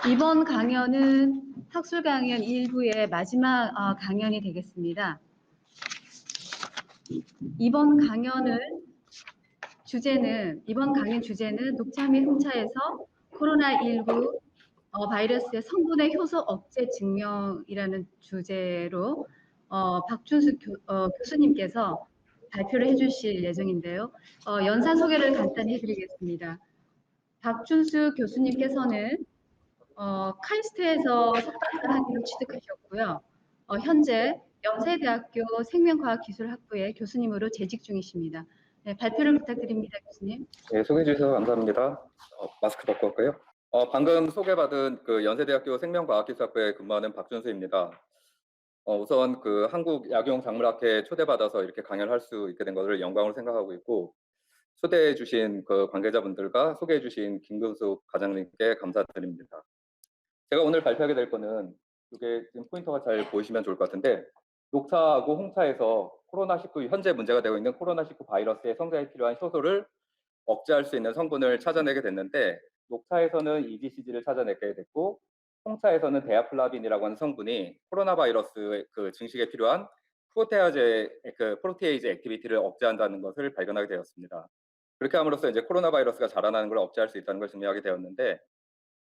이번 강연은 학술 강연 1부의 마지막 강연이 되겠습니다. 이번 강연 주제는 녹차 및 홍차에서 코로나19 바이러스의 성분의 효소 억제 증명이라는 주제로 박준수 교수님께서 발표를 해주실 예정인데요. 연사 소개를 간단히 해드리겠습니다. 박준수 교수님께서는 카이스트에서 석박사 학위를 취득하셨고요. 현재 연세대학교 생명과학기술학부의 교수님으로 재직 중이십니다. 네, 발표를 부탁드립니다, 교수님. 네, 소개해 주셔서 감사합니다. 마스크 벗고 올까요? 방금 소개받은 연세대학교 생명과학기술학부에 근무하는 박준수입니다. 우선 한국 약용작물학회에 초대받아서 이렇게 강연을 할 수 있게 된 것을 영광으로 생각하고 있고, 초대해 주신 관계자분들과 소개해 주신 김근숙 과장님께 감사드립니다. 제가 오늘 발표하게 될 거는 이게 지금 포인터가 잘 보이시면 좋을 것 같은데, 녹차하고 홍차에서 코로나19 현재 문제가 되고 있는 코로나19 바이러스의 성장에 필요한 효소를 억제할 수 있는 성분을 찾아내게 됐는데, 녹차에서는 EGCG를 찾아내게 됐고, 홍차에서는 데아플라빈이라고 하는 성분이 코로나 바이러스 증식에 필요한 프로테이즈 액티비티를 억제한다는 것을 발견하게 되었습니다. 그렇게 함으로써 이제 코로나 바이러스가 자라나는 걸 억제할 수 있다는 걸 증명하게 되었는데,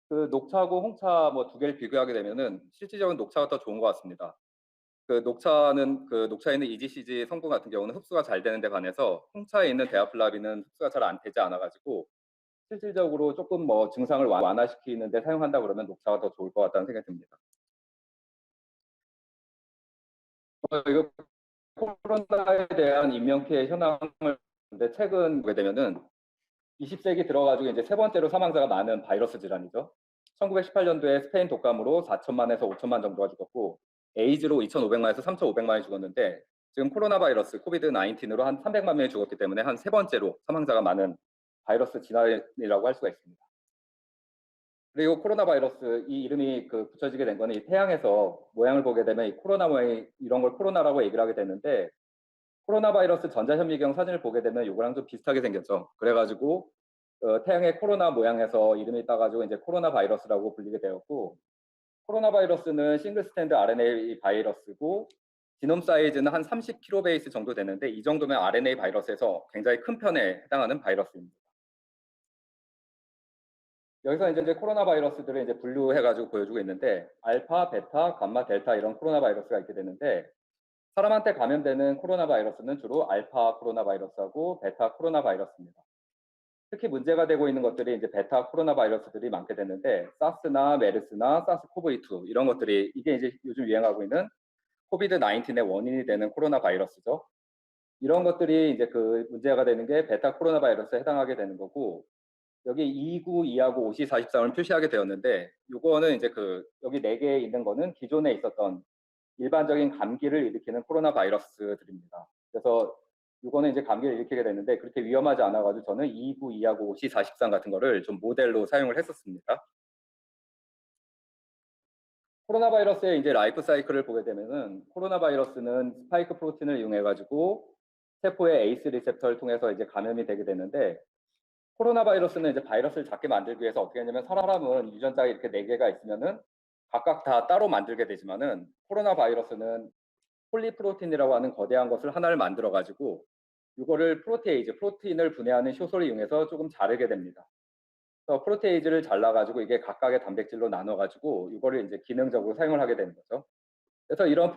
녹차하고 홍차 두 개를 비교하게 되면은 실질적인 녹차가 더 좋은 것 같습니다. 녹차에 있는 EGCG 성분 같은 경우는 흡수가 잘 되는 데 반해서 홍차에 있는 데아플라빈은 흡수가 잘 안 되지 않아 가지고 실질적으로 조금 증상을 완화시키는 데 사용한다 그러면 녹차가 더 좋을 것 같다는 생각이 듭니다. 이거 코로나에 대한 인명피해 현황을 보는데, 최근 보게 되면은 20세기 들어가지고 이제 세 번째로 사망자가 많은 바이러스 질환이죠. 1918년도에 스페인 독감으로 4천만에서 5천만 정도가 죽었고, 에이즈로 2,500만에서 3,500만이 죽었는데, 지금 코로나 바이러스 코비드 19으로 한 300만 명이 죽었기 때문에 한 세 번째로 사망자가 많은 바이러스 질환이라고 할 수가 있습니다. 그리고 코로나 바이러스 이 이름이 붙여지게 된 거는 이 태양에서 모양을 보게 되면 이 코로나 모양이 이런 걸 코로나라고 얘기를 하게 되는데, 코로나 바이러스 전자현미경 사진을 보게 되면 이거랑 좀 비슷하게 생겼죠. 그래가지고 태양의 코로나 모양에서 이름이 따가지고 이제 코로나 바이러스라고 불리게 되었고, 코로나 바이러스는 싱글 스탠드 RNA 바이러스고, 지놈 사이즈는 한 30kbase 정도 되는데, 이 정도면 RNA 바이러스에서 굉장히 큰 편에 해당하는 바이러스입니다. 여기서 이제 코로나 바이러스들을 이제 분류해가지고 보여주고 있는데, 알파, 베타, 감마, 델타 이런 코로나 바이러스가 있게 되는데, 사람한테 감염되는 코로나 바이러스는 주로 알파 코로나 바이러스하고 베타 코로나 바이러스입니다. 특히 문제가 되고 있는 것들이 이제 베타 코로나 바이러스들이 많게 됐는데, 사스나 메르스나 사스코브이2 이런 것들이 이게 이제 요즘 유행하고 있는 코비드 19의 원인이 되는 코로나 바이러스죠. 이런 것들이 이제 문제가 되는 게 베타 코로나 바이러스에 해당하게 되는 거고, 여기 292하고 5043을 표시하게 되었는데, 요거는 이제 여기 4개에 있는 거는 기존에 있었던 일반적인 감기를 일으키는 코로나 바이러스들입니다. 그래서 이거는 이제 감기를 일으키게 되는데 그렇게 위험하지 않아가지고 저는 292하고 5043 같은 거를 좀 모델로 사용을 했었습니다. 코로나 바이러스의 이제 라이프 사이클을 보게 되면은, 코로나 바이러스는 스파이크 프로틴을 이용해가지고 세포의 에이스 리셉터를 통해서 이제 감염이 되게 되는데, 코로나 바이러스는 이제 바이러스를 작게 만들기 위해서 어떻게 하냐면, 사람은 유전자가 이렇게 4개가 있으면은 각각 다 따로 만들게 되지만은, 코로나 바이러스는 폴리프로틴이라고 하는 거대한 것을 하나를 만들어 가지고 이거를 프로테인을 분해하는 효소를 이용해서 조금 자르게 됩니다. 그래서 프로테이즈를 잘라 가지고 이게 각각의 단백질로 나눠 가지고 이거를 이제 기능적으로 사용을 하게 되는 거죠. 그래서 이런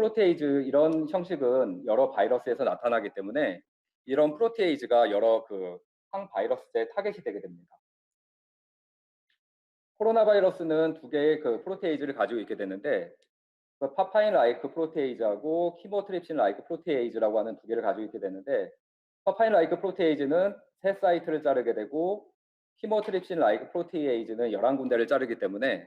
이런 형식은 여러 바이러스에서 나타나기 때문에 이런 프로테이즈가 여러 항바이러스제 타겟이 되게 됩니다. 코로나 바이러스는 2개의 프로테이즈를 가지고 있게 되는데, 파파인 라이크 프로테이즈하고 키모트립신 라이크 프로테이즈라고 하는 2개를 가지고 있게 되는데, 파파인 라이크 프로테이즈는 3사이트를 자르게 되고, 키모트립신 라이크 프로테이즈는 11군데를 자르기 때문에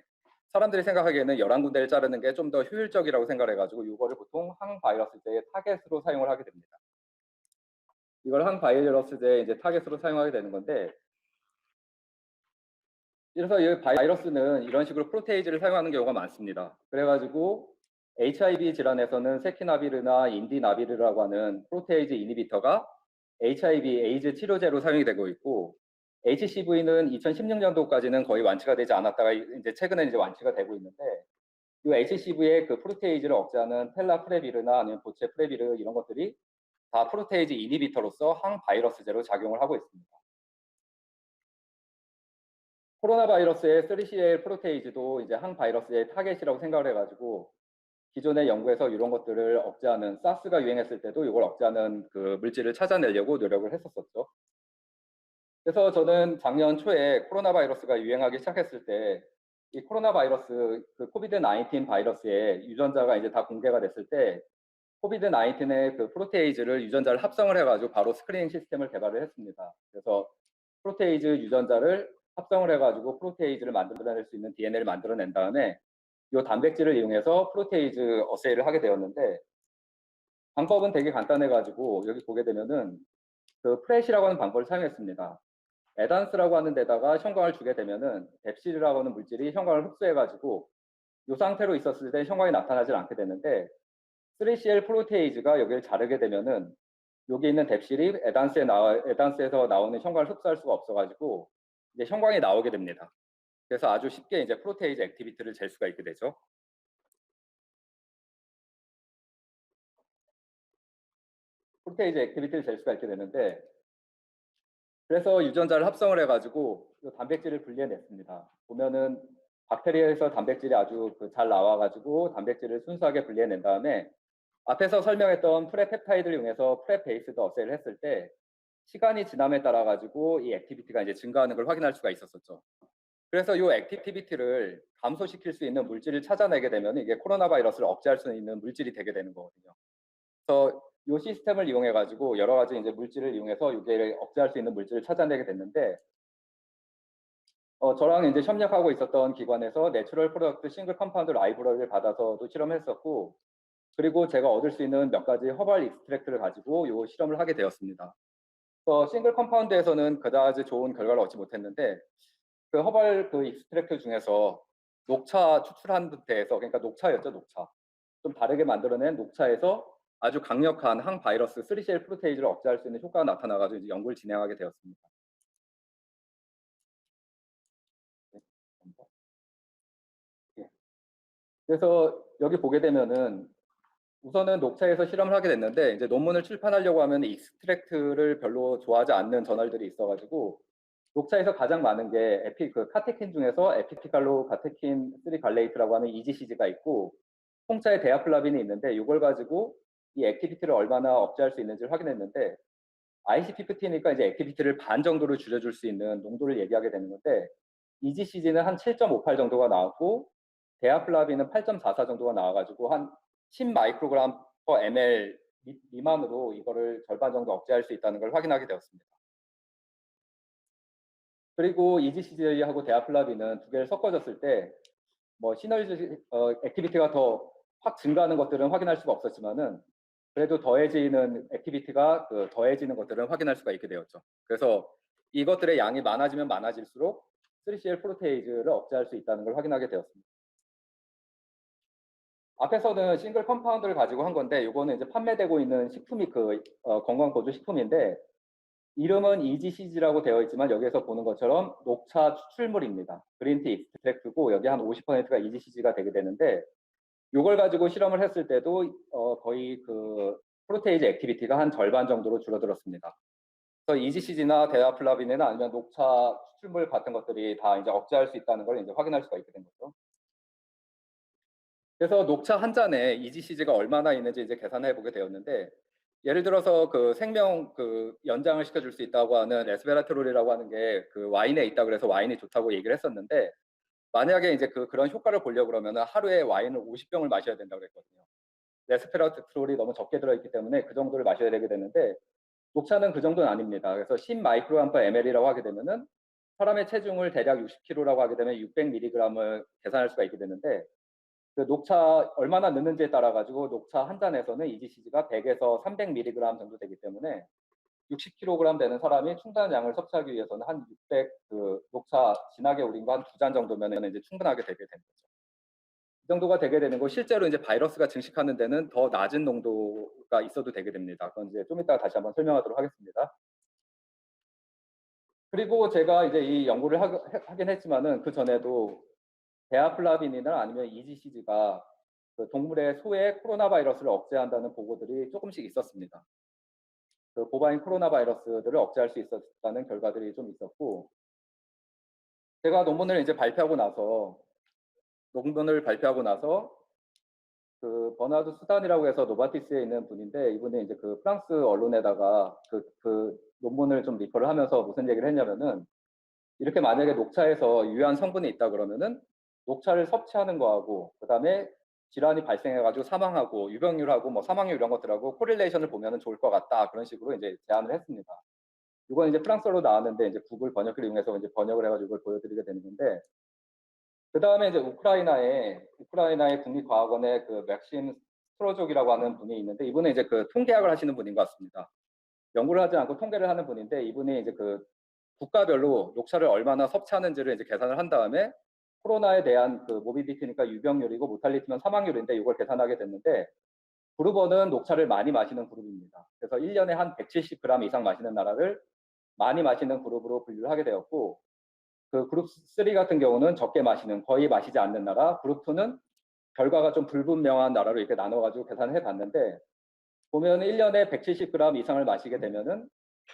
사람들이 생각하기에는 11군데를 자르는 게 좀 더 효율적이라고 생각해가지고 이거를 보통 항바이러스제의 타겟으로 사용을 하게 됩니다. 이걸 항바이러스제의 이제 타겟으로 사용하게 되는 건데, 그래서 이 바이러스는 이런 식으로 프로테이즈를 사용하는 경우가 많습니다. 그래가지고 HIV 질환에서는 세키나비르나 인디나비르라고 하는 프로테이즈 이니비터가 HIV 에이즈 치료제로 사용이 되고 있고, HCV는 2016년도까지는 거의 완치가 되지 않았다가 이제 최근에 이제 완치가 되고 있는데, 이 HCV의 그 프로테이즈를 억제하는 텔라프레비르나 아니면 보체프레비르 이런 것들이 다 프로테이즈 이니비터로서 항바이러스제로 작용을 하고 있습니다. 코로나 바이러스의 3CL 프로테이즈도 이제 항바이러스의 타겟이라고 생각을 해가지고 기존의 연구에서 이런 것들을 억제하는, 사스가 유행했을 때도 이걸 억제하는 그 물질을 찾아내려고 노력을 했었었죠. 그래서 저는 작년 초에 코로나 바이러스가 유행하기 시작했을 때 이 코로나 바이러스, 그 코비드 19 바이러스의 유전자가 이제 다 공개가 됐을 때 코비드 19의 그 프로테이즈를 유전자를 합성을 해가지고 바로 스크리닝 시스템을 개발을 했습니다. 그래서 프로테이즈 유전자를 합성을 해가지고 프로테이즈를 만들어낼 수 있는 DNA를 만들어낸 다음에 이 단백질을 이용해서 프로테이즈 어세이를 하게 되었는데, 방법은 되게 간단해가지고 여기 보게 되면은 그 프렛이라고 하는 방법을 사용했습니다. 에단스라고 하는 데다가 형광을 주게 되면은 뎁실이라고 하는 물질이 형광을 흡수해가지고 이 상태로 있었을 때 형광이 나타나질 않게 되는데, 3CL 프로테이즈가 여기를 자르게 되면은 여기 있는 뎁실이 에단스에서 나오는 형광을 흡수할 수가 없어가지고 이제 형광이 나오게 됩니다. 그래서 아주 쉽게 이제 프로테이즈 액티비티를 잴 수가 있게 되죠. 프로테이즈 액티비티를 잴 수가 있게 되는데, 그래서 유전자를 합성을 해가지고 이 단백질을 분리해냈습니다. 보면은 박테리아에서 단백질이 아주 잘 나와가지고 단백질을 순수하게 분리해낸 다음에 앞에서 설명했던 프레펩타이드를 이용해서 프레베이스드 어세이를 했을 때 시간이 지남에 따라 가지고 이 액티비티가 이제 증가하는 걸 확인할 수가 있었었죠. 그래서 이 액티비티를 감소시킬 수 있는 물질을 찾아내게 되면 이게 코로나 바이러스를 억제할 수 있는 물질이 되게 되는 거거든요. 그래서 이 시스템을 이용해 가지고 여러 가지 이제 물질을 이용해서 이게 억제할 수 있는 물질을 찾아내게 됐는데, 저랑 이제 협력하고 있었던 기관에서 내추럴 프로덕트 싱글 컴파운드 라이브러리를 받아서도 실험했었고, 그리고 제가 얻을 수 있는 몇 가지 허벌 익스트랙트를 가지고 이 실험을 하게 되었습니다. 그래서 싱글 컴파운드에서는 그다지 좋은 결과를 얻지 못했는데, 그 허벌 그 익스트랙트 중에서 녹차 추출한 데에서, 그러니까 녹차였죠, 녹차. 좀 다르게 만들어낸 녹차에서 아주 강력한 항바이러스 3CL 프로테이즈를 억제할 수 있는 효과가 나타나가지고 이제 연구를 진행하게 되었습니다. 예. 그래서 여기 보게 되면은 우선은 녹차에서 실험을 하게 됐는데, 이제 논문을 출판하려고 하면 익스트랙트를 별로 좋아하지 않는 저널들이 있어가지고 녹차에서 가장 많은 게 카테킨 중에서 에피피칼로 카테킨 3 갈레이트라고 하는 EGCG가 있고, 홍차에 데아플라빈이 있는데 이걸 가지고 이 액티비티를 얼마나 억제할 수 있는지를 확인했는데, IC50니까 이제 액티비티를 반 정도로 줄여줄 수 있는 농도를 얘기하게 되는 건데, EGCG는 한 7.58 정도가 나왔고 데아플라빈은 8.44 정도가 나와가지고 한 10 마이크로그램 per ml 미만으로 이거를 절반 정도 억제할 수 있다는 걸 확인하게 되었습니다. 그리고 EGCG하고 데아플라빈은 두 개를 섞어줬을 때 뭐 시너지 액티비티가 더 확 증가하는 것들은 확인할 수가 없었지만은, 그래도 더해지는 액티비티가 더해지는 것들은 확인할 수가 있게 되었죠. 그래서 이것들의 양이 많아지면 많아질수록 3CL 프로테이즈를 억제할 수 있다는 걸 확인하게 되었습니다. 앞에서는 싱글 컴파운드를 가지고 한 건데, 이거는 이제 판매되고 있는 식품이 건강 보조 식품인데, 이름은 EGCG라고 되어 있지만 여기에서 보는 것처럼 녹차 추출물입니다. 그린티 익스트랙트고 여기 한 50%가 EGCG가 되게 되는데, 이걸 가지고 실험을 했을 때도 거의 그 프로테이즈 액티비티가 한 절반 정도로 줄어들었습니다. 그래서 EGCG나 데아플라빈이나 아니면 녹차 추출물 같은 것들이 다 이제 억제할 수 있다는 걸 이제 확인할 수가 있게 된 거죠. 그래서 녹차 한 잔에 EGCG가 얼마나 있는지 이제 계산해 보게 되었는데, 예를 들어서 그 생명 연장을 시켜줄 수 있다고 하는 레스베라트롤이라고 하는 게 그 와인에 있다 그래서 와인이 좋다고 얘기를 했었는데, 만약에 이제 그런 효과를 보려고 그러면 하루에 와인을 50병을 마셔야 된다고 그랬거든요. 레스베라트롤이 너무 적게 들어있기 때문에 그 정도를 마셔야 되게 되는데, 녹차는 그 정도는 아닙니다. 그래서 10 마이크로그램 per ml이라고 하게 되면은 사람의 체중을 대략 60kg라고 하게 되면 600mg을 계산할 수가 있게 되는데, 그 녹차 얼마나 넣는지에 따라 가지고 녹차 한 잔에서는 EGCG가 100에서 300mg 정도 되기 때문에 60kg 되는 사람이 충분한 양을 섭취하기 위해서는 한 600 녹차 진하게 우린 거 한 2잔 정도면 이제 충분하게 되게 되는 거죠. 이 정도가 되게 되는 거, 실제로 이제 바이러스가 증식하는 데는 더 낮은 농도가 있어도 되게 됩니다. 그건 이제 좀 이따가 다시 한번 설명하도록 하겠습니다. 그리고 제가 이제 이 연구를 하긴 했지만은 그 전에도 데아플라빈이나 아니면 EGCG가 그 동물의 소에 코로나 바이러스를 억제한다는 보고들이 조금씩 있었습니다. 그 보바인 코로나 바이러스들을 억제할 수 있었다는 결과들이 좀 있었고, 제가 논문을 발표하고 나서 그 버나드 수단이라고 해서 노바티스에 있는 분인데, 이분이 이제 그 프랑스 언론에다가 그 논문을 좀 리퍼를 하면서 무슨 얘기를 했냐면은, 이렇게 만약에 녹차에서 유해한 성분이 있다 그러면은 녹차를 섭취하는 거하고 그다음에 질환이 발생해가지고 사망하고 유병률하고 뭐 사망률 이런 것들하고 코릴레이션을 보면은 좋을 것 같다, 그런 식으로 이제 제안을 했습니다. 이건 이제 프랑스어로 나왔는데 이제 구글 번역기를 이용해서 이제 번역을 해가지고 이걸 보여드리게 되는 건데, 그 다음에 이제 우크라이나의 국립과학원의 그 맥심 스트로족이라고 하는 분이 있는데, 이분은 이제 그 통계학을 하시는 분인 것 같습니다. 연구를 하지 않고 통계를 하는 분인데, 이분이 이제 그 국가별로 녹차를 얼마나 섭취하는지를 이제 계산을 한 다음에 코로나에 대한 그 모비디티니까 유병률이고 모탈리티면 사망률인데 이걸 계산하게 됐는데, 그룹 1은 녹차를 많이 마시는 그룹입니다. 그래서 1년에 한 170g 이상 마시는 나라를 많이 마시는 그룹으로 분류를 하게 되었고, 그 그룹 3 같은 경우는 적게 마시는, 거의 마시지 않는 나라, 그룹 2는 결과가 좀 불분명한 나라로 이렇게 나눠가지고 계산을 해봤는데, 보면 1년에 170g 이상을 마시게 되면은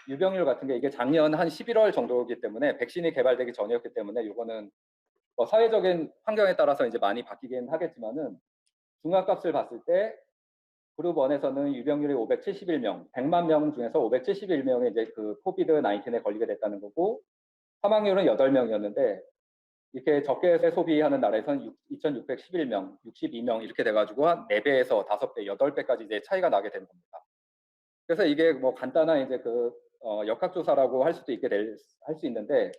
유병률 같은 게, 이게 작년 한 11월 정도이기 때문에 백신이 개발되기 전이었기 때문에 이거는 뭐 사회적인 환경에 따라서 이제 많이 바뀌긴 하겠지만은, 중간값을 봤을 때 그룹 1에서는 유병률이 571명, 100만 명 중에서 571명이 이제 그 코비드 19에 걸리게 됐다는 거고, 사망률은 8명이었는데 이렇게 적게 소비하는 나라에서는 2,611명, 62명 이렇게 돼가지고 한 4배에서 5배, 8배까지 이제 차이가 나게 되는 겁니다. 그래서 이게 뭐 간단한 이제 그 역학조사라고 할 수 있는데,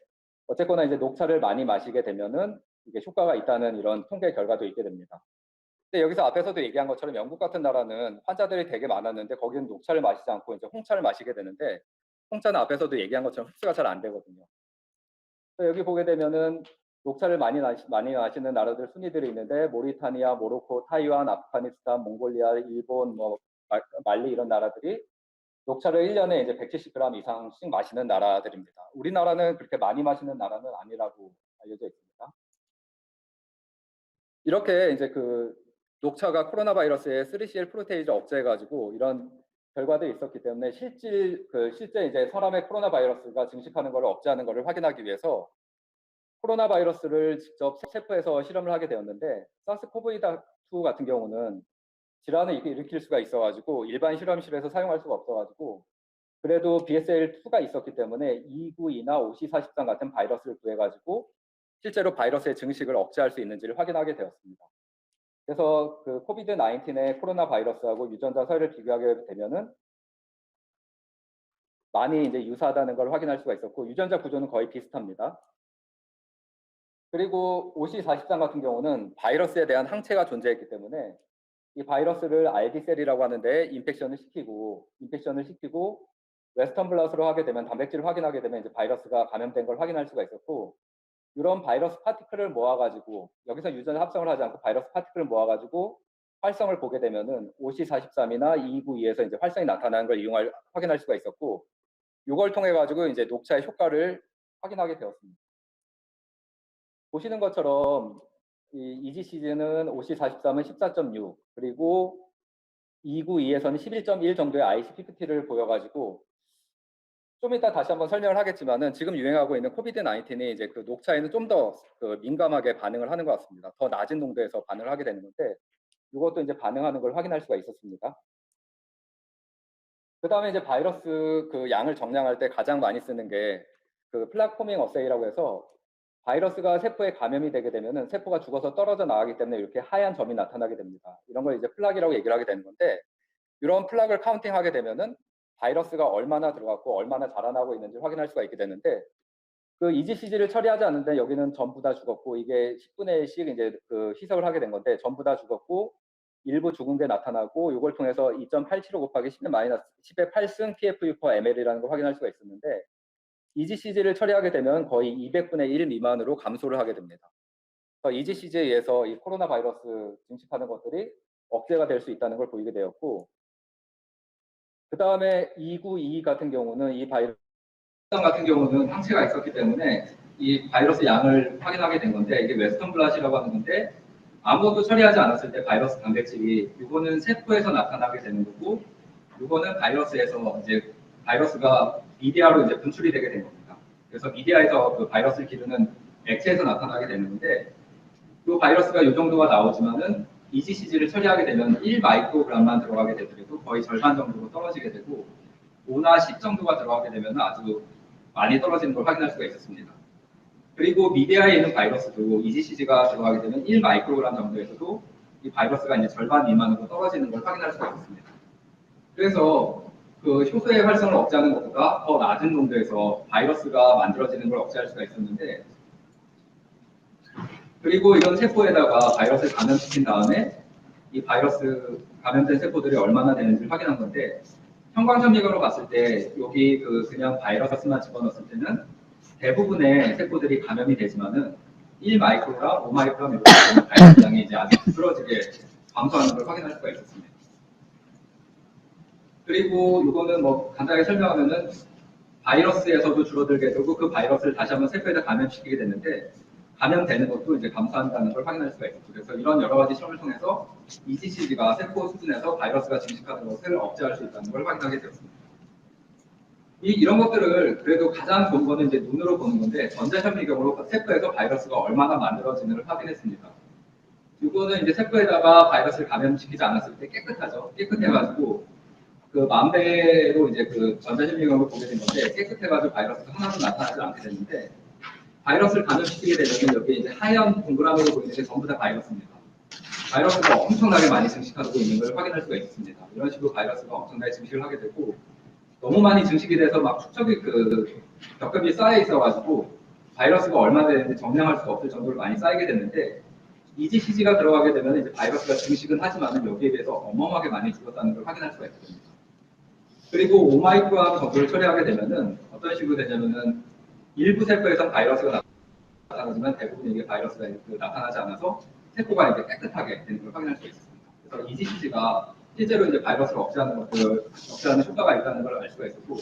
어쨌거나 이제 녹차를 많이 마시게 되면은 이게 효과가 있다는 이런 통계 결과도 있게 됩니다. 근데 여기서 앞에서도 얘기한 것처럼 영국 같은 나라는 환자들이 되게 많았는데 거기는 녹차를 마시지 않고 이제 홍차를 마시게 되는데, 홍차는 앞에서도 얘기한 것처럼 흡수가 잘 안 되거든요. 여기 보게 되면은 녹차를 많이 마시는 나라들 순위들이 있는데, 모리타니아, 모로코, 타이완, 아프가니스탄, 몽골리아, 일본, 뭐 말리 이런 나라들이 녹차를 1년에 이제 170g 이상씩 마시는 나라들입니다. 우리나라는 그렇게 많이 마시는 나라는 아니라고 알려져 있습니다. 이렇게 이제 그 녹차가 코로나 바이러스의 3CL 프로테이즈 억제해가지고 이런 결과들이 있었기 때문에 실제 이제 사람의 코로나 바이러스가 증식하는 것을 억제하는 것을 확인하기 위해서 코로나 바이러스를 직접 세포에서 실험을 하게 되었는데, 사스코브이2 같은 경우는 질환을 일으킬 수가 있어가지고 일반 실험실에서 사용할 수가 없어가지고, 그래도 BSL2가 있었기 때문에 292나 OC43 같은 바이러스를 구해가지고 실제로 바이러스의 증식을 억제할 수 있는지를 확인하게 되었습니다. 그래서 그 코비드 19의 코로나 바이러스하고 유전자 서열을 비교하게 되면은 많이 이제 유사하다는 걸 확인할 수가 있었고, 유전자 구조는 거의 비슷합니다. 그리고 OC43 같은 경우는 바이러스에 대한 항체가 존재했기 때문에 이 바이러스를 RD셀이라고 하는데 인펙션을 시키고 웨스턴 블라스로 하게 되면, 단백질을 확인하게 되면 이제 바이러스가 감염된 걸 확인할 수가 있었고, 이런 바이러스 파티클을 모아가지고, 여기서 유전자 합성을 하지 않고 바이러스 파티클을 모아가지고 활성을 보게 되면은 OC43이나 292에서 이제 활성이 나타나는 걸 확인할 수가 있었고, 이걸 통해 가지고 이제 녹차의 효과를 확인하게 되었습니다. 보시는 것처럼 이 EGCG는 OC43은 14.6, 그리고 292에서는 11.1 정도의 IC50를 보여가지고, 좀 이따 다시 한번 설명을 하겠지만은 지금 유행하고 있는 코비드 19이 이제 그 녹차에는 좀 더 그 민감하게 반응을 하는 것 같습니다. 더 낮은 농도에서 반응을 하게 되는 건데, 이것도 이제 반응하는 걸 확인할 수가 있었습니다. 그 다음에 이제 바이러스 그 양을 정량할 때 가장 많이 쓰는 게 그 플락 포밍 어세이라고 해서, 바이러스가 세포에 감염이 되게 되면은 세포가 죽어서 떨어져 나가기 때문에 이렇게 하얀 점이 나타나게 됩니다. 이런 걸 이제 플락이라고 얘기를 하게 되는 건데, 이런 플락을 카운팅하게 되면은 바이러스가 얼마나 들어갔고 얼마나 자라나고 있는지 확인할 수가 있게 되는데, 그 EGCG를 처리하지 않는데 여기는 전부 다 죽었고, 이게 10분의 1씩 이제 그 희석을 하게 된 건데 전부 다 죽었고 일부 죽은 게 나타나고, 이걸 통해서 2.875 곱하기 10의 8승 PFU/ml이라는 걸 확인할 수가 있었는데, EGCG를 처리하게 되면 거의 200분의 1 미만으로 감소를 하게 됩니다. 그래서 EGCG에 의해서 이 코로나 바이러스 증식하는 것들이 억제가 될 수 있다는 걸 보이게 되었고, 그 다음에 292 같은 경우는 이 바이러스 같은 경우는 항체가 있었기 때문에 이 바이러스 양을 확인하게 된 건데, 이게 웨스턴 블라시라고 하는 건데, 아무것도 처리하지 않았을 때 바이러스 단백질이, 이거는 세포에서 나타나게 되는 거고, 이거는 바이러스에서 이제 바이러스가 미디아로 이제 분출이 되게 된 겁니다. 그래서 미디아에서 그 바이러스를 기르는 액체에서 나타나게 되는데, 이 바이러스가 이 정도가 나오지만은 EGCG를 처리하게 되면 1 마이크로그램만 들어가게 되더라도 거의 절반 정도로 떨어지게 되고, 5나 10 정도가 들어가게 되면 아주 많이 떨어지는 걸 확인할 수가 있었습니다. 그리고 미디아에 있는 바이러스도 EGCG가 들어가게 되면 1 마이크로그램 정도에서도 이 바이러스가 이제 절반 미만으로 떨어지는 걸 확인할 수가 있었습니다. 그래서 그 효소의 활성을 억제하는 것보다 더 낮은 농도에서 바이러스가 만들어지는 걸 억제할 수가 있었는데, 그리고 이런 세포에다가 바이러스를 감염시킨 다음에 이 바이러스 감염된 세포들이 얼마나 되는지를 확인한 건데, 형광점미경으로 봤을 때 여기 그냥 바이러스만 집어넣었을 때는 대부분의 세포들이 감염이 되지만은 1 마이크로그램, 5 마이크로그램 이렇게 되는 바이러스량이 이제 아주 부드러지게 감소하는 걸 확인할 수가 있었습니다. 그리고 이거는 뭐 간단하게 설명하면은 바이러스에서도 줄어들게 되고, 그 바이러스를 다시 한번 세포에다 감염시키게 됐는데, 감염되는 것도 이제 감소한다는 걸 확인할 수가 있었죠. 그래서 이런 여러 가지 실험을 통해서 EGCG가 세포 수준에서 바이러스가 증식하는 것을 억제할 수 있다는 걸 확인하게 되었습니다. 이런 것들을 그래도 가장 좋은 거는 이제 눈으로 보는 건데, 전자현미경으로 세포에서 바이러스가 얼마나 만들어지는지를 확인했습니다. 이거는 이제 세포에다가 바이러스를 감염시키지 않았을 때 깨끗하죠. 깨끗해가지고 그 만배로 이제 그 전자현미경으로 보게 된 건데, 깨끗해가지고 바이러스가 하나도 나타나지 않게 됐는데, 바이러스를 감염시키게 되면 여기 이제 하얀 동그라미로 보이는 게 전부 다 바이러스입니다. 바이러스가 엄청나게 많이 증식하고 있는 걸 확인할 수가 있습니다. 이런 식으로 바이러스가 엄청나게 증식을 하게 되고, 너무 많이 증식이 돼서 막 축적이 겹겹이 쌓여 있어가지고 바이러스가 얼마나 되는지 정량할 수가 없을 정도로 많이 쌓이게 됐는데, EGCG가 들어가게 되면 이제 바이러스가 증식은 하지만 여기에 비해서 어마어마하게 많이 죽었다는 걸 확인할 수가 있거든요. 그리고 5마이크로그램 정도를 처리하게 되면은 어떤 식으로 되냐면은 일부 세포에서 바이러스가 나타나지만 대부분 이게 바이러스가 나타나지 않아서 세포가 이제 깨끗하게 되는 걸 확인할 수 있습니다. 그래서 EGCG가 실제로 이제 바이러스를 억제하는 효과가 있다는 걸 알 수가 있었고,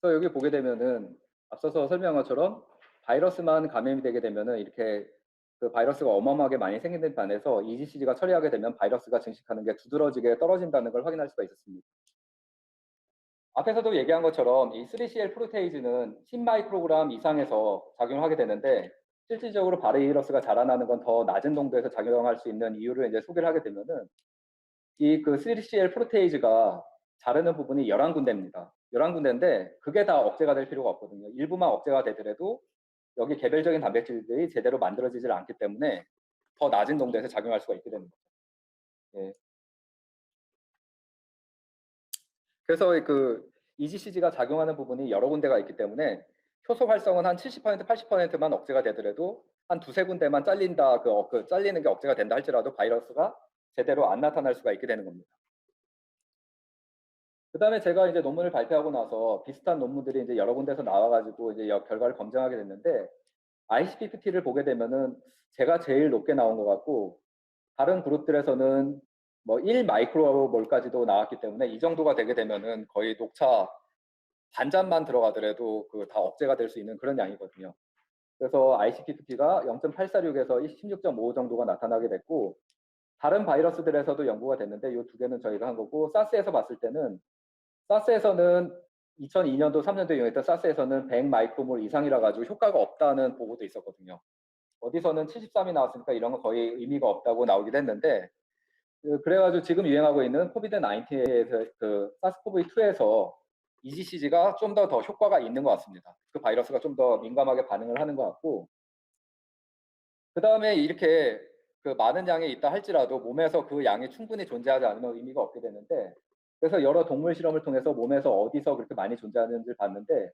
그래서 여기 보게 되면은 앞서서 설명한 것처럼 바이러스만 감염이 되게 되면은 이렇게 그 바이러스가 어마어마하게 많이 생기는 반해서 EGCG가 처리하게 되면 바이러스가 증식하는 게 두드러지게 떨어진다는 걸 확인할 수가 있었습니다. 앞에서도 얘기한 것처럼 이 3CL 프로테이즈는 10마이크로그램 이상에서 작용하게 되는데, 실질적으로 바이러스가 자라나는 건 더 낮은 농도에서 작용할 수 있는 이유를 이제 소개를 하게 되면은, 이 3CL 프로테이즈가 자르는 부분이 11군데입니다. 11군데인데 그게 다 억제가 될 필요가 없거든요. 일부만 억제가 되더라도 여기 개별적인 단백질들이 제대로 만들어지질 않기 때문에 더 낮은 농도에서 작용할 수가 있게 되는 거죠. 예. 그래서 EGCG가 작용하는 부분이 여러 군데가 있기 때문에 효소 활성은 한 70%, 80%만 억제가 되더라도 한 두세 군데만 잘린다, 잘리는 게 억제가 된다 할지라도 바이러스가 제대로 안 나타날 수가 있게 되는 겁니다. 그 다음에 제가 이제 논문을 발표하고 나서 비슷한 논문들이 이제 여러 군데서 나와가지고 이제 결과를 검증하게 됐는데, IC50를 보게 되면은 제가 제일 높게 나온 것 같고, 다른 그룹들에서는 뭐 1 마이크로몰까지도 나왔기 때문에 이 정도가 되게 되면은 거의 녹차 반잔만 들어가더라도 다 억제가 될 수 있는 그런 양이거든요. 그래서 IC50가 0.846에서 16.5 정도가 나타나게 됐고, 다른 바이러스들에서도 연구가 됐는데 이 두 개는 저희가 한 거고, 사스에서 봤을 때는 사스에서는 2002년도, 3년도에 이용했던 사스에서는 100 마이크로몰 이상이라 가지고 효과가 없다는 보고도 있었거든요. 어디서는 73이 나왔으니까 이런 거 거의 의미가 없다고 나오기도 했는데, 그래가지고 지금 유행하고 있는 코비드 19에서 사스코브2에서 EGCG가 좀 더 효과가 있는 것 같습니다. 그 바이러스가 좀 더 민감하게 반응을 하는 것 같고, 그 다음에 이렇게 많은 양이 있다 할지라도 몸에서 그 양이 충분히 존재하지 않으면 의미가 없게 되는데, 그래서 여러 동물 실험을 통해서 몸에서 어디서 그렇게 많이 존재하는지를 봤는데,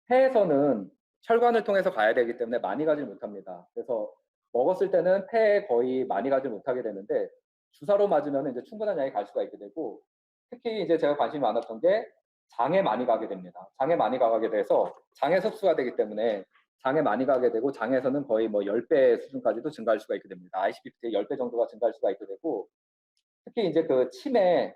폐에서는 혈관을 통해서 가야 되기 때문에 많이 가지 못합니다. 그래서 먹었을 때는 폐에 거의 많이 가지 못하게 되는데, 주사로 맞으면 이제 충분한 양이 갈 수가 있게 되고, 특히 이제 제가 관심이 많았던 게 장에 많이 가게 됩니다. 장에 많이 가게 돼서 장에 흡수가 되기 때문에 장에 많이 가게 되고, 장에서는 거의 뭐 10배 수준까지도 증가할 수가 있게 됩니다. IC50의 10배 정도가 증가할 수가 있게 되고, 특히 이제 침에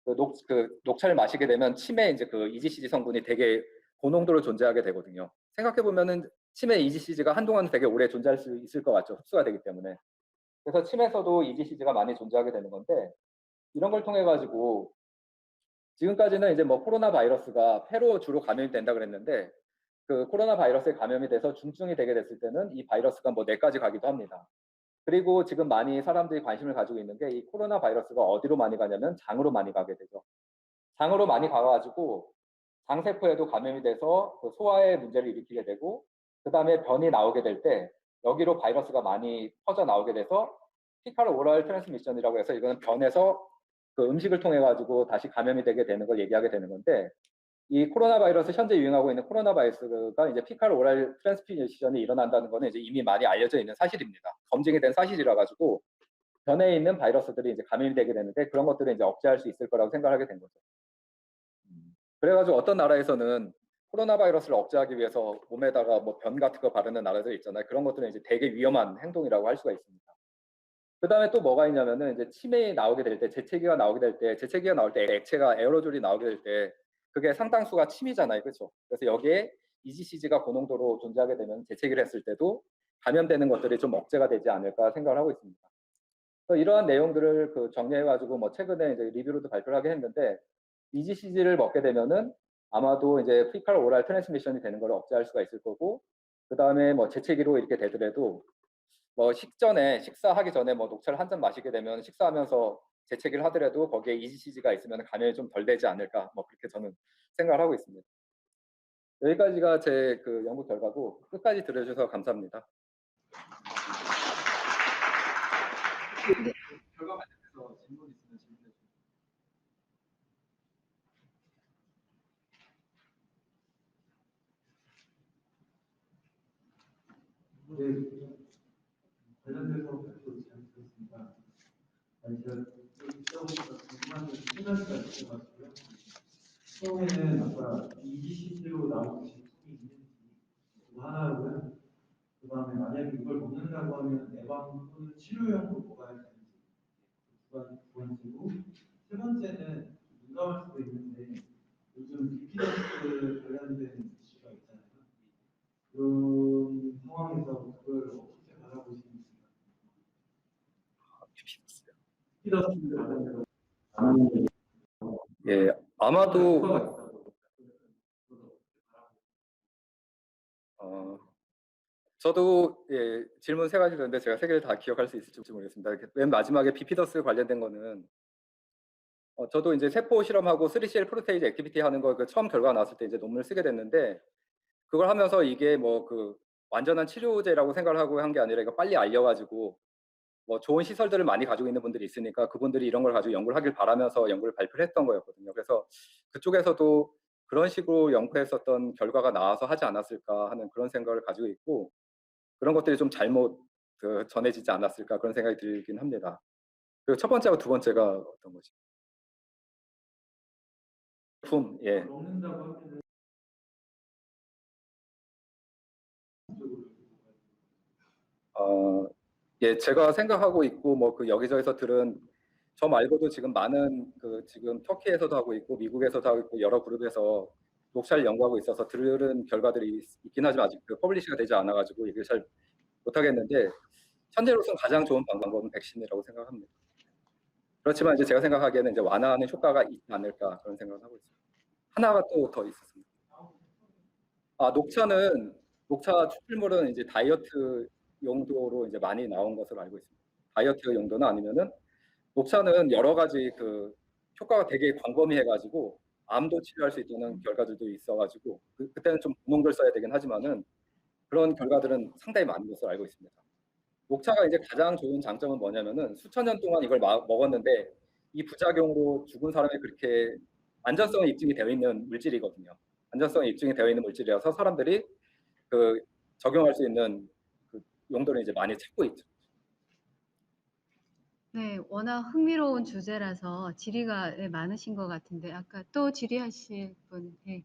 녹차를 마시게 되면 침에 이제 그 EGCG 성분이 되게 고농도로 존재하게 되거든요. 생각해 보면은 침에 EGCG가 한동안 되게 오래 존재할 수 있을 것 같죠. 흡수가 되기 때문에. 그래서 침에서도 EGCG가 많이 존재하게 되는 건데, 이런 걸 통해 가지고 지금까지는 이제 뭐 코로나 바이러스가 폐로 주로 감염이 된다 그랬는데, 그 코로나 바이러스에 감염이 돼서 중증이 되게 됐을 때는 이 바이러스가 뭐 뇌까지 가기도 합니다. 그리고 지금 많이 사람들이 관심을 가지고 있는 게, 이 코로나 바이러스가 어디로 많이 가냐면 장으로 많이 가게 되죠. 장으로 많이 가가지고 장세포에도 감염이 돼서 그 소화에 문제를 일으키게 되고, 그 다음에 변이 나오게 될 때 여기로 바이러스가 많이 퍼져 나오게 돼서 피칼 오럴 트랜스미션이라고 해서, 이거는 변에서 그 음식을 통해 가지고 다시 감염이 되게 되는 걸 얘기하게 되는 건데, 이 코로나 바이러스, 현재 유행하고 있는 코로나 바이러스가 이제 피칼 오랄 트랜스미션이 일어난다는 거는 이제 이미 많이 알려져 있는 사실입니다. 검증이 된 사실이라 가지고 변에 있는 바이러스들이 이제 감염이 되게 되는데, 그런 것들을 이제 억제할 수 있을 거라고 생각하게 된 거죠. 그래가지고 어떤 나라에서는 코로나 바이러스를 억제하기 위해서 몸에다가 뭐 변 같은 거 바르는 나라들 있잖아요. 그런 것들은 이제 되게 위험한 행동이라고 할 수가 있습니다. 그 다음에 또 뭐가 있냐면은, 이제 침이 나오게 될 때, 재채기가 나오게 될 때, 재채기가 나올 때 액체가 에어로졸이 나오게 될 때, 그게 상당수가 침이잖아요. 그렇죠? 그래서 여기에 EGCG가 고농도로 존재하게 되면 재채기를 했을 때도 감염되는 것들이 좀 억제가 되지 않을까 생각을 하고 있습니다. 그래서 이러한 내용들을 그 정리해가지고 뭐 최근에 이제 리뷰로도 발표를 하게 했는데, EGCG를 먹게 되면은 아마도 이제 피칼 오랄 트랜스미션이 되는 걸 억제할 수가 있을 거고, 그 다음에 뭐 재채기로 이렇게 되더라도 뭐 식사하기 전에 뭐 녹차를 한 잔 마시게 되면 식사하면서 재채기를 하더라도 거기에 EGCG가 있으면 감염이 좀 덜 되지 않을까, 뭐 그렇게 저는 생각을 하고 있습니다. 여기까지가 제 그 연구 결과고, 끝까지 들어주셔서 감사합니다. 결과 관련해서 질문 있으면 질문해 주세요. 네, 관련돼서 발표 잘 들었습니다. 제가 여쭤보니까 궁금한 게 세 가지가 있어가지고요. 처음에는 아까 EGCG로 나온 제품이 있는지 그거 하나고요. 그 다음에 만약에 이걸 먹는다고 하면 예방 또는 치료용으로 먹어야 되는지 두 번째고, 세 번째는 민감할 수도 있는데 요즘 비피더스 관련된 이슈가 있잖아요. 그런 상황에서 그걸 어떻게 바라보시는지. 비피더스 관련돼서 예, 아마도 저도 질문 세 가지 드렸는데 제가 세 개를 다 기억할 수 있을지 모르겠습니다. 맨 마지막에 비피더스 관련된 거는, 저도 이제 세포 실험하고 3CL 프로테이즈 액티비티 하는 거 그 처음 결과가 나왔을 때 이제 논문을 쓰게 됐는데, 그걸 하면서 이게 뭐 그 완전한 치료제라고 생각을 하고 한 게 아니라, 이거 빨리 알려가지고 뭐 좋은 시설들을 많이 가지고 있는 분들이 있으니까 그분들이 이런 걸 가지고 연구를 하길 바라면서 연구를 발표를 했던 거였거든요. 그래서 그쪽에서도 그런 식으로 연구했었던 결과가 나와서 하지 않았을까 하는 그런 생각을 가지고 있고, 그런 것들이 좀 잘못 전해지지 않았을까 그런 생각이 들긴 합니다. 그리고 첫 번째하고 두 번째가 어떤 거지? 예. 먹는다고 하면 예, 제가 생각하고 있고 뭐 그 여기저기서 들은, 저 말고도 지금 많은 지금 터키에서도 하고 있고 미국에서도 하고 있고 여러 그룹에서 녹차를 연구하고 있어서 들은 결과들이 있긴 하지만 아직 퍼블리시가 되지 않아가지고 얘기를 잘 못하겠는데, 현재로서는 가장 좋은 방법은 백신이라고 생각합니다. 그렇지만 이제 제가 생각하기에는 이제 완화하는 효과가 있지 않을까 그런 생각을 하고 있습니다. 하나가 또 더 있었습니다. 녹차 추출물은 이제 다이어트 용도로 이제 많이 나온 것으로 알고 있습니다. 다이어트 용도나 아니면은 녹차는 여러 가지 효과가 되게 광범위해가지고 암도 치료할 수 있다는 결과들도 있어가지고 그때는 좀 구멍들 써야 되긴 하지만은 그런 결과들은 상당히 많은 것으로 알고 있습니다. 녹차가 이제 가장 좋은 장점은 뭐냐면은, 수천 년 동안 이걸 먹었는데 이 부작용으로 죽은 사람이 그렇게 안전성이 입증이 되어 있는 물질이거든요. 안전성이 입증이 되어 있는 물질이라서 사람들이 적용할 수 있는 용도를 이제 많이 찾고 있죠. 네, 워낙 흥미로운 주제라서 질의가 많으신 것 같은데, 아까 또 질의하실 분, 예.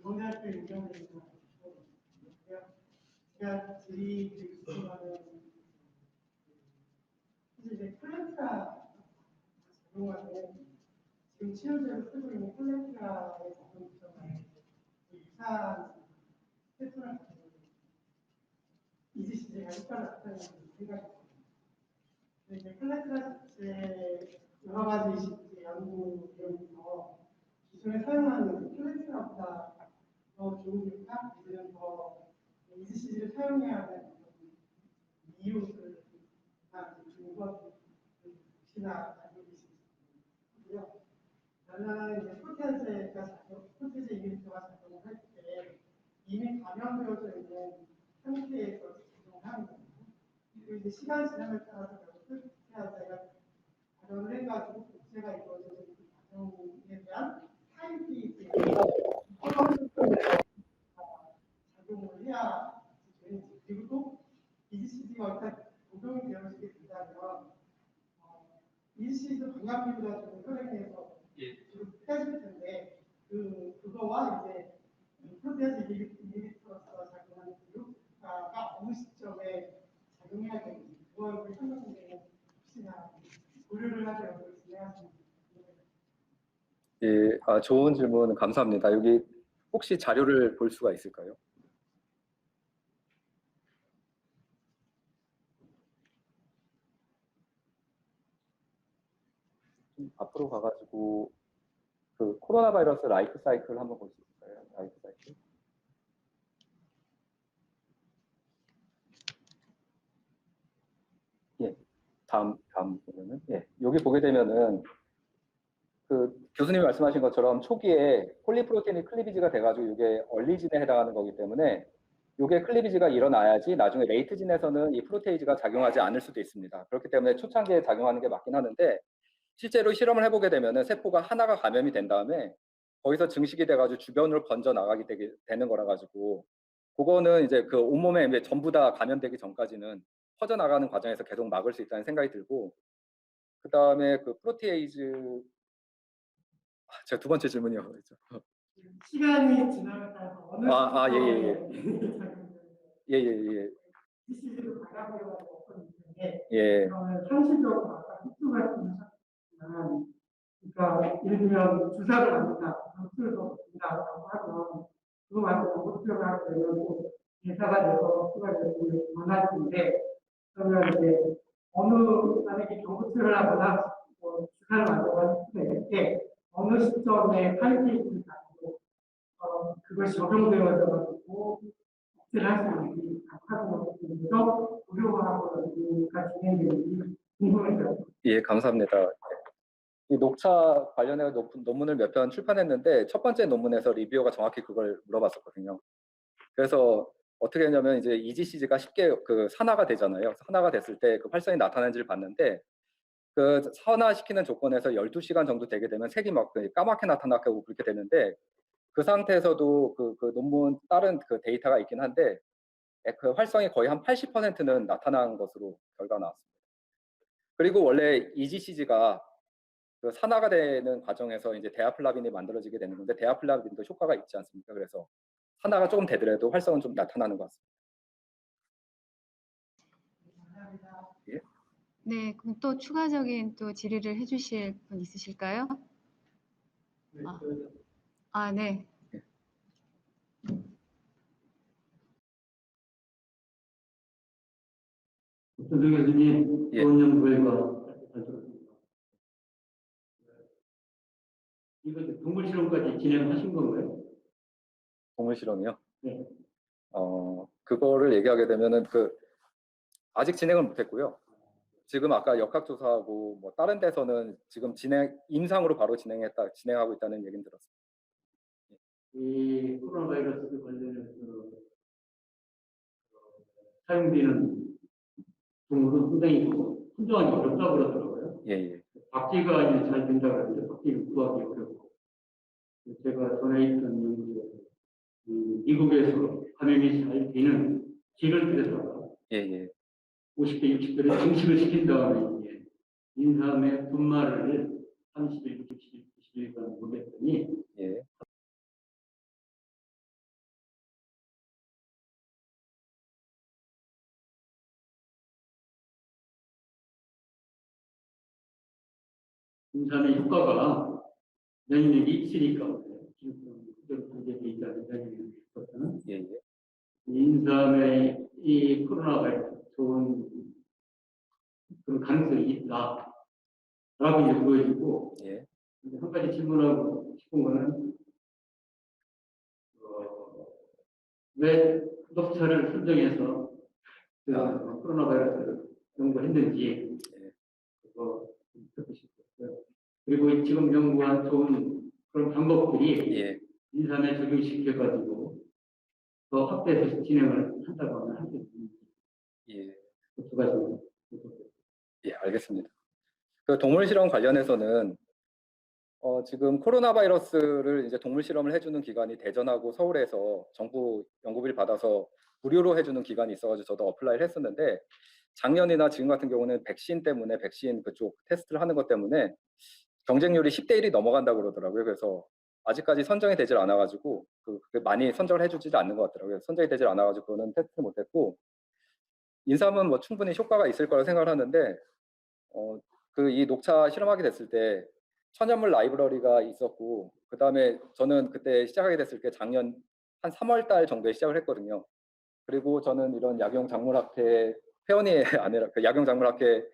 성대학교 유경입니다. 제가 드리는 이제 플래티라 작용하는 지금 치료제로 쓰고 있는 플래티라의 작용 구성은 유사한 패턴을 가지고 이지시제가 효과를 나타내는 생각이 이제 플래티라 자체 여러 가지 연구 내용에서 기존에 사용하는 플래티라보다 더 좋은 효과, 이제는 더 이지시제를 사용해야 하는 이유를 중건 혹시나 알고 계시고요. 다른 이제 프로테이즈 이미터가 작동을 할 때 이미 감염되어져 있는 상태에서 작동을 하는 거예요. 그리고 이제 시간 지남에 따라서 프로테이즈가 발현을 해가지고 복제가 이루어져서 그 과정에 대한 타임이 작용을 해야 되는지, 그리고 또 ECG가 일단 적용이 되어지게 된다면 ECG도 방광비보다 좀 혈액내에서 해질 텐데 그거와 이제 프로테이즈 이미터가 작용하는 교육가가 어느 시점에 작용해야 되는지 그걸 우리 선생님은 혹시나 고려를 하셔서 진행하시는 예, 좋은 질문 감사합니다. 여기 혹시 자료를 볼 수가 있을까요? 앞으로 가가지고 그 코로나 바이러스 라이프 사이클 한번 볼 수 있을까요? 라이프 사이클. 예, 다음 보면은 여기 보게 되면은 그 교수님이 말씀하신 것처럼 초기에 폴리프로테인이 클리비지가 돼가지고 이게 얼리진에 해당하는 거기 때문에 이게 클리비지가 일어나야지 나중에 레이트진에서는 이 프로테이즈가 작용하지 않을 수도 있습니다. 그렇기 때문에 초창기에 작용하는 게 맞긴 하는데 실제로 실험을 해보게 되면은 세포가 하나가 감염이 된 다음에 거기서 증식이 돼가지고 주변으로 번져 나가게 되는 거라 가지고 그거는 이제 그 온몸에 이제 전부 다 감염되기 전까지는 퍼져 나가는 과정에서 계속 막을 수 있다는 생각이 들고 그 다음에 그 프로테이즈 제가 두 번째 질문이요. 시간이 지나면 따라서 어느 예. ECG도 발각되어가지고 어떤 있는데 예. 그러면 현실적으로 아까 흡수 말씀하셨지만 그러니까 예를 들면 주사를 맞는다, 흡수를 더 준다라고 하면 그거 말고 흡수가 되면 또 대사가 돼서 흡수가 되고 많아지는데 그러면 이제 어느 만약에 경구치를 하거나 뭐 주사를 맞아가지고 흡수가 있는데 어느 시점에 타임테이블을 가지고 그것이 적용되어져 가지고 복제를 할 수 있는지 하고 있어서 무료화하고가 진행되는지 궁금해요. 예, 감사합니다. 이 녹차 관련해 논문을 몇 편 출판했는데 첫 번째 논문에서 리뷰어가 정확히 그걸 물어봤었거든요. 그래서 어떻게 했냐면 이제 EGCG가 쉽게 그 산화가 되잖아요. 산화가 됐을 때 그 활성이 나타나는지를 봤는데 그 산화시키는 조건에서 12시간 정도 되게 되면 색이 막 까맣게 나타나고 그렇게 되는데 그 상태에서도 그 논문 다른 그 데이터가 있긴 한데 그 활성이 거의 한 80%는 나타난 것으로 결과가 나왔습니다. 그리고 원래 EGCG가 그 산화가 되는 과정에서 이제 데아플라빈이 만들어지게 되는 건데 데아플라빈도 효과가 있지 않습니까? 그래서 산화가 조금 되더라도 활성은 좀 나타나는 것 같습니다. 예? 네, 그럼 또 추가적인 또 질의를 해주실 분 있으실까요? 네. 조정 교수님, 좋은 연구 결과 잘 들었습니다. 이거 동물 실험까지 진행하신 건가요? 동물 실험이요? 네. 그거를 얘기하게 되면은 아직 진행을 못했고요. 지금 아까 역학조사하고 뭐 다른 데서는 지금 임상으로 바로 진행하고 있다는 얘기는 들었습니다. 이 코로나 바이러스 관련해서 사용되는 동물은 상당히 선정하기 어렵다고 그러더라고요. 예. 박쥐가 이제 잘 된다고 하는데 박쥐를 구하기 어렵고 제가 전에 있던 연구에 미국에서 감염이 잘 되는 쥐를 들여다가 50대, 60대를 증식을 시킨 다음에 이제 인삼의 분말을 30일, 60일, 90일간 보냈더니 인삼의 효과가 면역력이 있으니까 지금 그대로 관계돼 있다는 면역력은 예, 예. 인삼의 이 코로나 바이러스 좋은 그런 가능성이 있다라고 이제 보여지고 예. 한 가지 질문하고 싶은 거는 왜 녹차를 선정해서 코로나 바이러스를 연구했는지 그거 좀 듣고 싶었어요. 그리고 지금 연구한 좋은 그런 방법들이 예. 인삼에 적용시켜가지고 더 확대해서 진행을 한다고 하면 할 수 있는지 예. 두 가지. 예, 알겠습니다. 그 동물 실험 관련해서는 지금 코로나 바이러스를 이제 동물 실험을 해주는 기관이 대전하고 서울에서 정부 연구비를 받아서 무료로 해주는 기관이 있어가지고 저도 어플라이를 했었는데 작년이나 지금 같은 경우는 백신 때문에 백신 그쪽 테스트를 하는 것 때문에 경쟁률이 10대 1이 넘어간다고 그러더라고요. 그래서 아직까지 선정이 되질 않아가지고 많이 선정을 해주지도 않는 것 같더라고요. 선정이 되질 않아가지고 그거는 테스트를 못했고 인삼은 뭐 충분히 효과가 있을 거라고 생각을 하는데 이 녹차 실험하게 됐을 때 천연물 라이브러리가 있었고 그 다음에 저는 그때 시작하게 됐을 때 작년 한 3월 달 정도에 시작을 했거든요. 그리고 저는 이런 약용 작물학회 회원이 아니라 약용 작물학회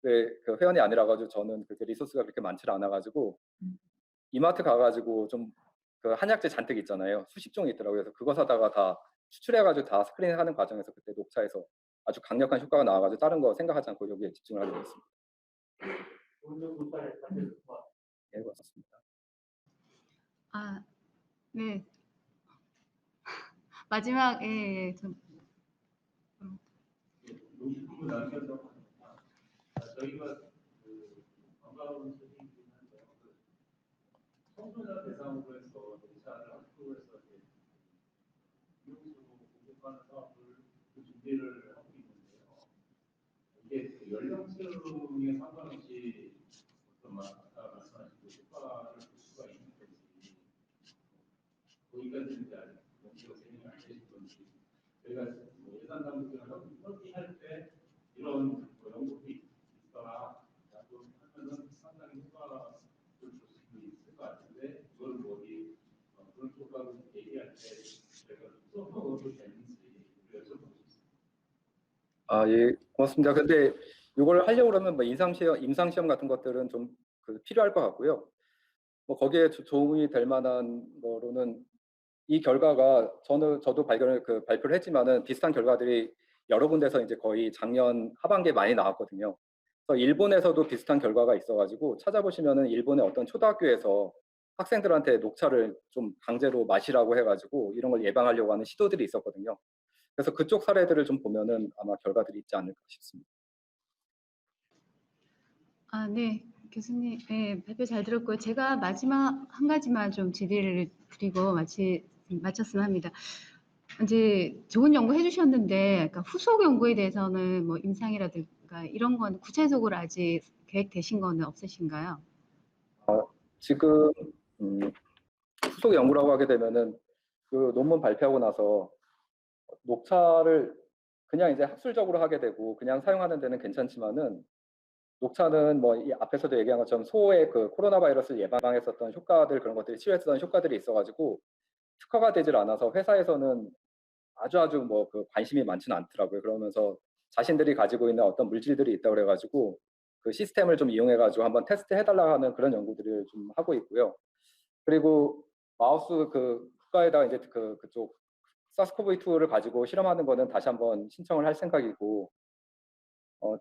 그 회원이 아니라 가지고 저는 그렇게 리소스가 그렇게 많지를 않아 가지고 이마트 가가지고 좀 그 한약재 잔뜩 있잖아요. 수십 종이 있더라고요. 그래서 그거 사다가 다 추출해가지고 다 스크린하는 과정에서 그때 녹차에서 아주 강력한 효과가 나와가지고 다른 거 생각하지 않고 여기에 집중을 하게 됐습니다. 예, 그렇습니다. 아, 네. 마지막, 예, 좀. 논식으로 남겨서 저희가 반가운 소식이긴 한데요. 청소년 대상으로 해서 녹차를 학교에서 이용수로 공급하는 사업을 준비를 하고 있는데요. 이게 연령층에 상관없이 아까 말씀하신 효과를 볼 수가 있는 건지 거기까지는 아직 연구가 진행이 안 되신 건지 저희가 예산 당국이랑 협의할 때 이런 연구비 있거나 하면은 상당히 효과를 줄 수 있을 것 같은데 이걸 어디 그런 효과를 얘기할 때 저희가 써먹어도 되는지 여쭤보고 싶습니다. 아, 예, 고맙습니다. 근데 이걸 하려고 그러면 뭐 임상시험 같은 것들은 좀 필요할 것 같고요. 뭐 거기에 도움이 될 만한 거로는 이 결과가 저도 발표를 했지만은 비슷한 결과들이 여러 군데서 이제 거의 작년 하반기에 많이 나왔거든요. 그래서 일본에서도 비슷한 결과가 있어가지고 찾아보시면은 일본의 어떤 초등학교에서 학생들한테 녹차를 좀 강제로 마시라고 해가지고 이런 걸 예방하려고 하는 시도들이 있었거든요. 그래서 그쪽 사례들을 좀 보면은 아마 결과들이 있지 않을까 싶습니다. 아, 네. 교수님, 네, 발표 잘 들었고요. 제가 마지막 한 가지만 좀 질의를 드리고 마쳤으면 합니다. 이제 좋은 연구 해주셨는데, 그러니까 후속 연구에 대해서는 뭐 임상이라든가 이런 건 구체적으로 아직 계획되신 거는 없으신가요? 지금 후속 연구라고 하게 되면은 그 논문 발표하고 나서 녹차를 그냥 이제 학술적으로 하게 되고 그냥 사용하는 데는 괜찮지만은 녹차는 뭐 이 앞에서도 얘기한 것처럼 소의 그 코로나 바이러스를 예방했었던 효과들 그런 것들이 치료했었던 효과들이 있어가지고 특허가 되질 않아서 회사에서는 아주 뭐 그 관심이 많지는 않더라고요. 그러면서 자신들이 가지고 있는 어떤 물질들이 있다고 그래가지고 그 시스템을 좀 이용해가지고 한번 테스트 해달라 하는 그런 연구들을 좀 하고 있고요. 그리고 마우스 그 국가에다가 이제 그쪽 사스코브2를 가지고 실험하는 거는 다시 한번 신청을 할 생각이고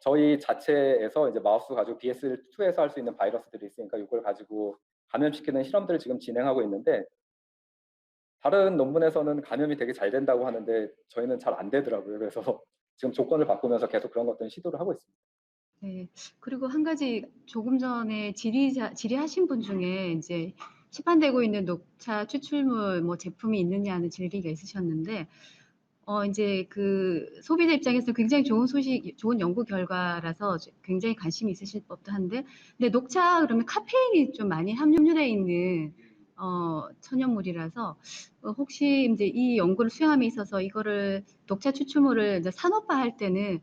저희 자체에서 이제 마우스 가지고 BSL2에서 할 수 있는 바이러스들이 있으니까 이걸 가지고 감염시키는 실험들을 지금 진행하고 있는데 다른 논문에서는 감염이 되게 잘 된다고 하는데 저희는 잘 안 되더라고요. 그래서 지금 조건을 바꾸면서 계속 그런 것들은 시도를 하고 있습니다. 네. 그리고 한 가지 조금 전에 질의하신 분 중에 이제 시판되고 있는 녹차 추출물 뭐 제품이 있느냐는 질의가 있으셨는데, 이제 그 소비자 입장에서 굉장히 좋은 연구 결과라서 굉장히 관심이 있으실 법도 한데, 근데 녹차 그러면 카페인이 좀 많이 함유되어 있는 천연물이라서 혹시 이제 이 연구를 수행함에 있어서 이거를 녹차 추출물을 이제 산업화할 때는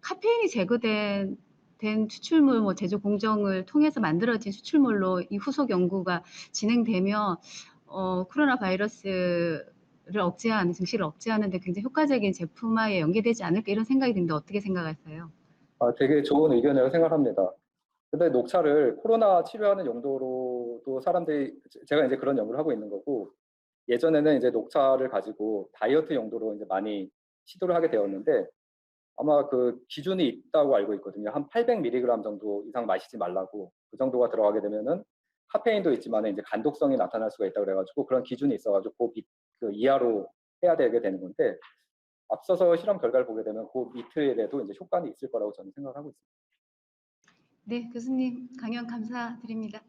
카페인이 제거된 된 추출물, 뭐 제조 공정을 통해서 만들어진 추출물로 이 후속 연구가 진행되면 코로나 바이러스를 억제하는, 증시를 억제하는 데 굉장히 효과적인 제품화에 연계되지 않을까 이런 생각이 드는데 어떻게 생각하세요? 되게 좋은 의견이라고 생각합니다. 근데 녹차를 코로나 치료하는 용도로도 사람들이, 제가 이제 그런 연구를 하고 있는 거고, 예전에는 이제 녹차를 가지고 다이어트 용도로 이제 많이 시도를 하게 되었는데, 아마 그 기준이 있다고 알고 있거든요. 한 800mg 정도 이상 마시지 말라고. 그 정도가 들어가게 되면은 카페인도 있지만 이제 간독성이 나타날 수가 있다고 그래가지고 그런 기준이 있어가지고 그 이하로 해야 되게 되는 건데, 앞서서 실험 결과를 보게 되면 그 밑에도 이제 효과는 있을 거라고 저는 생각하고 있습니다. 네, 교수님 강연 감사드립니다.